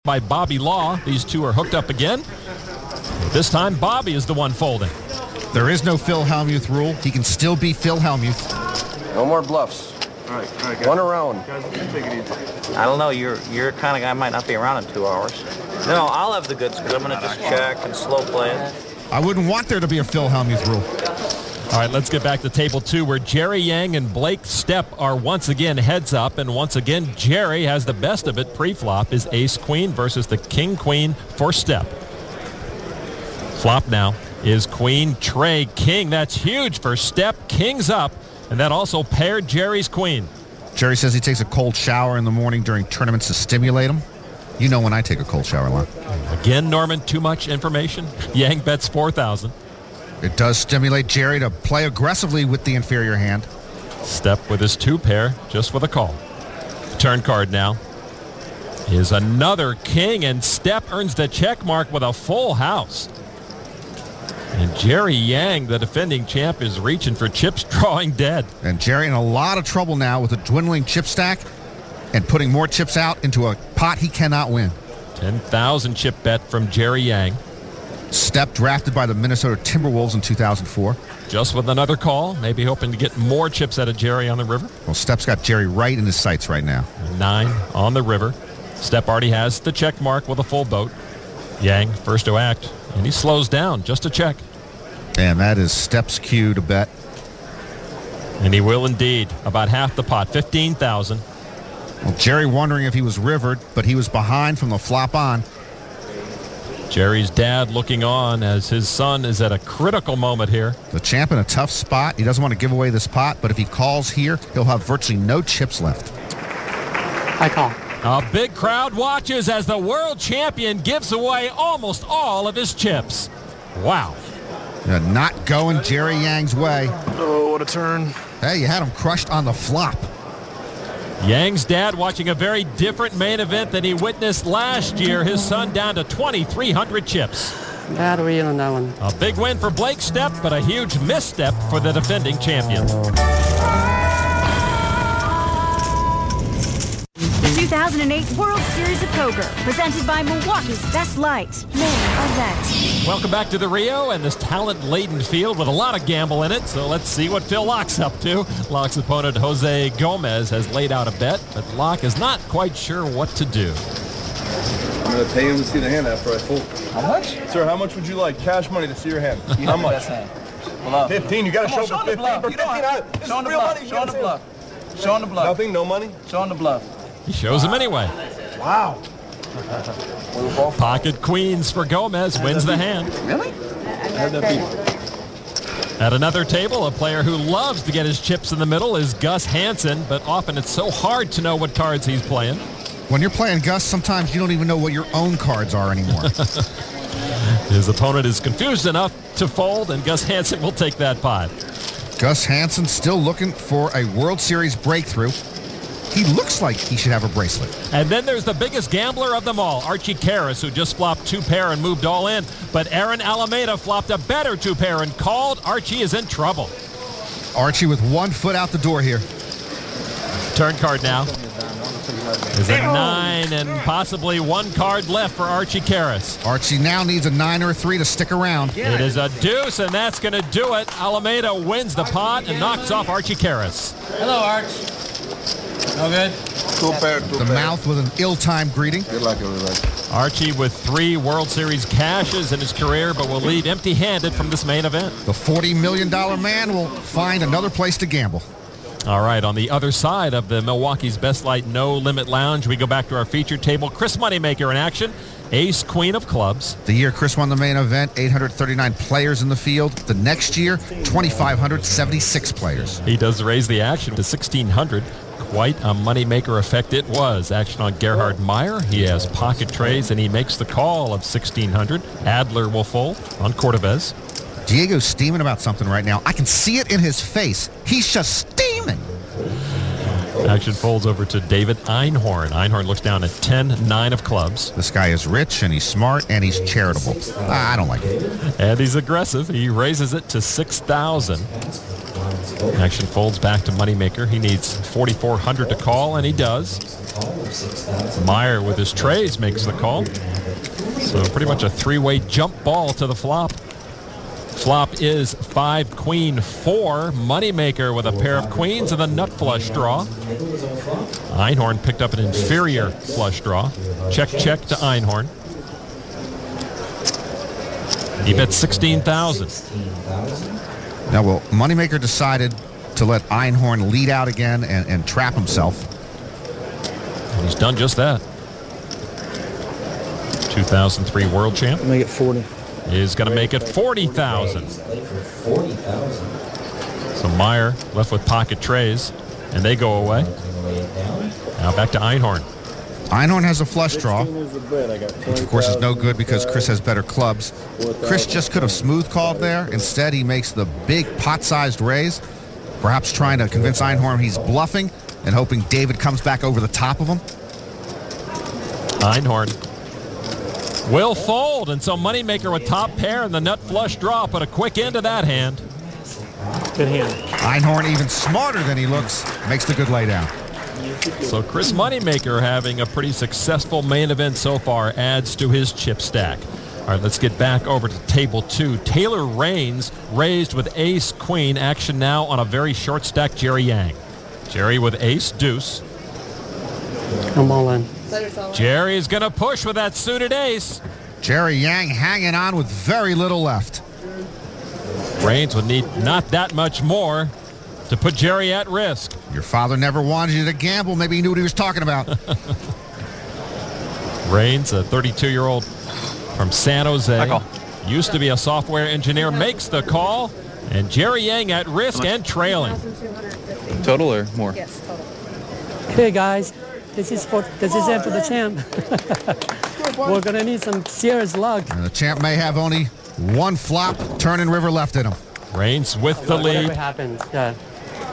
by Bobby Law. These two are hooked up again. This time, Bobby is the one folding. There is no Phil Hellmuth rule. He can still be Phil Hellmuth. No more bluffs. All right, guys. One around. Guys, take it easy. I don't know. You're kind of guy might not be around in 2 hours. No, I'll have the goods because I'm going to just check and slow play it. I wouldn't want there to be a Phil Hellmuth rule. All right, let's get back to table 2 where Jerry Yang and Blake Stepp are once again heads up. And once again, Jerry has the best of it pre-flop. Is ace-queen versus the king-queen for Stepp. Flop now is queen, tray, king. That's huge for Stepp. King's up. And that also paired Jerry's queen. Jerry says he takes a cold shower in the morning during tournaments to stimulate him. You know when I take a cold shower, Lon. Again, Norman, too much information. Yang bets 4,000. It does stimulate Jerry to play aggressively with the inferior hand. Stepp with his 2-pair, just with a call. Turn card now is another king, and Stepp earns the check mark with a full house. And Jerry Yang, the defending champ, is reaching for chips, drawing dead. And Jerry in a lot of trouble now with a dwindling chip stack and putting more chips out into a pot he cannot win. 10,000 chip bet from Jerry Yang. Stepp drafted by the Minnesota Timberwolves in 2004. Just with another call, maybe hoping to get more chips out of Jerry on the river. Well, Stepp's got Jerry right in his sights right now. 9 on the river. Stepp already has the check mark with a full boat. Yang first to act, and he slows down just to check. And that is Stepp's cue to bet. And he will indeed. About half the pot, 15,000. Well, Jerry wondering if he was rivered, but he was behind from the flop on. Jerry's dad looking on as his son is at a critical moment here. The champ in a tough spot. He doesn't want to give away this pot, but if he calls here, he'll have virtually no chips left. I call. A big crowd watches as the world champion gives away almost all of his chips. Wow. Not going Jerry Yang's way. Oh, what a turn. Hey, you had him crushed on the flop. Yang's dad watching a very different main event than he witnessed last year. His son down to 2,300 chips. Bad wheel on that one. A big win for Blake Stepp, but a huge misstep for the defending champion. The 2008 World Series of Poker, presented by Milwaukee's Best Light, main event. Welcome back to the Rio and this talent-laden field with a lot of gamble in it. So let's see what Phil Locke's up to. Locke's opponent, Jose Gomez, has laid out a bet, but Locke is not quite sure what to do. I'm going to pay him to see the hand after I fold. How much? Sir, how much would you like? Cash money to see your hand. How much? 15. You got to show for 15. For 15. This is real money. Show him the bluff. Show him the bluff. Nothing? No money? Show him the bluff. He shows him anyway. Wow. Pocket queens for Gomez, wins the hand. Really? At another table, a player who loves to get his chips in the middle is Gus Hansen, but often it's so hard to know what cards he's playing. When you're playing Gus, sometimes you don't even know what your own cards are anymore. His opponent is confused enough to fold, and Gus Hansen will take that pot. Gus Hansen still looking for a World Series breakthrough. He looks like he should have a bracelet. And then there's the biggest gambler of them all, Archie Karras, who just flopped 2-pair and moved all in. But Aaron Alameda flopped a better 2-pair and called. Archie is in trouble. Archie with 1 foot out the door here. Turn card now is a 9 and possibly 1 card left for Archie Karras. Archie now needs a 9 or a 3 to stick around. It is a deuce, and that's going to do it. Alameda wins the pot and knocks off Archie Karras. Hello, Arch. No good? The mouth with an ill-timed greeting. Good luck, everybody. Archie with 3 World Series cashes in his career, but will leave empty-handed from this main event. The $40 million man will find another place to gamble. All right, on the other side of the Milwaukee's Best Light No Limit Lounge, we go back to our featured table. Chris Moneymaker in action. Ace, queen of clubs. The year Chris won the main event, 839 players in the field. The next year, 2,576 players. He does raise the action to 1,600. Quite a moneymaker effect it was. Action on Gerhard Meyer. He has pocket trays, and he makes the call of 1,600. Adler will fold on Cordovez. Diego's steaming about something right now. I can see it in his face. He's just steaming. Action folds over to David Einhorn. Einhorn looks down at 10-9 of clubs. This guy is rich, and he's smart, and he's charitable. I don't like it. And he's aggressive. He raises it to 6,000. Action folds back to Moneymaker. He needs 4,400 to call, and he does. Meyer with his trays makes the call. So pretty much a three-way jump ball to the flop. Flop is 5 queen 4. Moneymaker with a pair of queens and a nut flush draw. Einhorn picked up an inferior flush draw. Check to Einhorn. He bet 16,000. Now, well, Moneymaker decided to let Einhorn lead out again and trap himself. And he's done just that. 2003 world champ. Make it 40. Is going to make it 40,000. So Meyer left with pocket trays, and they go away. Now back to Einhorn. Einhorn has a flush draw, which of course is no good because Chris has better clubs. Chris just could have smooth called there. Instead, he makes the big pot-sized raise, perhaps trying to convince Einhorn he's bluffing and hoping David comes back over the top of him. Einhorn will fold, and so Moneymaker with top pair and the nut flush draw put a quick end to that hand. Good hand. Einhorn, even smarter than he looks, makes the good laydown. So Chris Moneymaker having a pretty successful main event so far adds to his chip stack. All right, let's get back over to table 2. Taylor Raines raised with ace queen. Action now on a very short stack Jerry Yang. Jerry with ace deuce. I'm all in. Jerry's going to push with that suited ace. Jerry Yang hanging on with very little left. Raines would need not that much more to put Jerry at risk. Your father never wanted you to gamble. Maybe he knew what he was talking about. Raines, a 32-year-old from San Jose, used to be a software engineer, makes the call, and Jerry Yang at risk and trailing. Total or more? Yes, total. Okay, guys. This is after the champ. We're going to need some serious luck. And the champ may have only one flop, turn and river left in him. Raines with the lead. Whatever happens, yeah.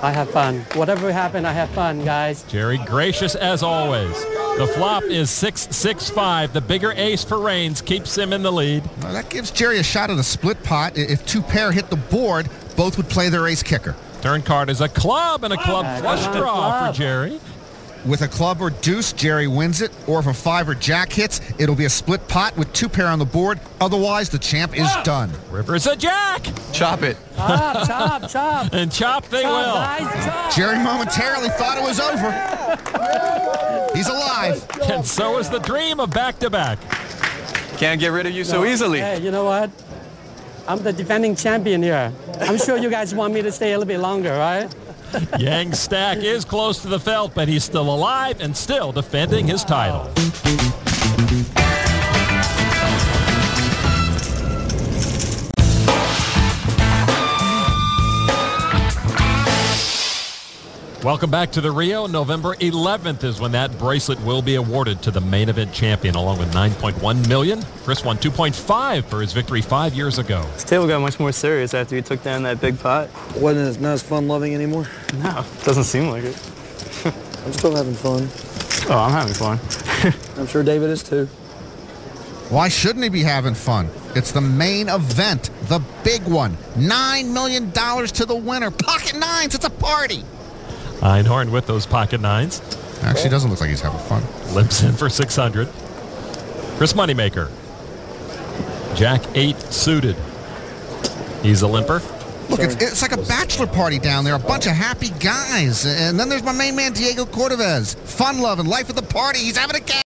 I have fun. Whatever happened, I have fun, guys. Jerry gracious as always. The flop is 6-6-5. The bigger ace for Raines keeps him in the lead. Well, that gives Jerry a shot at a split pot. If two pair hit the board, both would play their ace kicker. Turn card is a club and a club flush draw for Jerry. With a club or deuce, Jerry wins it. Or if a 5 or jack hits, it'll be a split pot with two pair on the board. Otherwise, the champ is done. River's a jack. Chop it. Chop. And chop they will. Guys, chop. Jerry momentarily thought it was over. He's alive. And so is the dream of back-to-back. Can't get rid of you so easily. Hey, you know what? I'm the defending champion here. I'm sure you guys want me to stay a little bit longer, right? Yang's stack is close to the felt, but he's still alive and still defending his title. Welcome back to the Rio. November 11th is when that bracelet will be awarded to the main event champion, along with $9.1 million. Chris won $2.5 for his victory 5 years ago. This table got much more serious after you took down that big pot. Wasn't it not as fun loving anymore? No, doesn't seem like it. I'm still having fun. Oh, I'm having fun. I'm sure David is too. Why shouldn't he be having fun? It's the main event, the big one. $9 million to the winner. Pocket nines, it's a party. Einhorn with those pocket nines. Actually, doesn't look like he's having fun. Limps in for 600. Chris Moneymaker. Jack 8 suited. He's a limper. Look, it's like a bachelor party down there. A bunch of happy guys. And then there's my main man, Diego Cordovez. Fun loving, life of the party. He's having a game.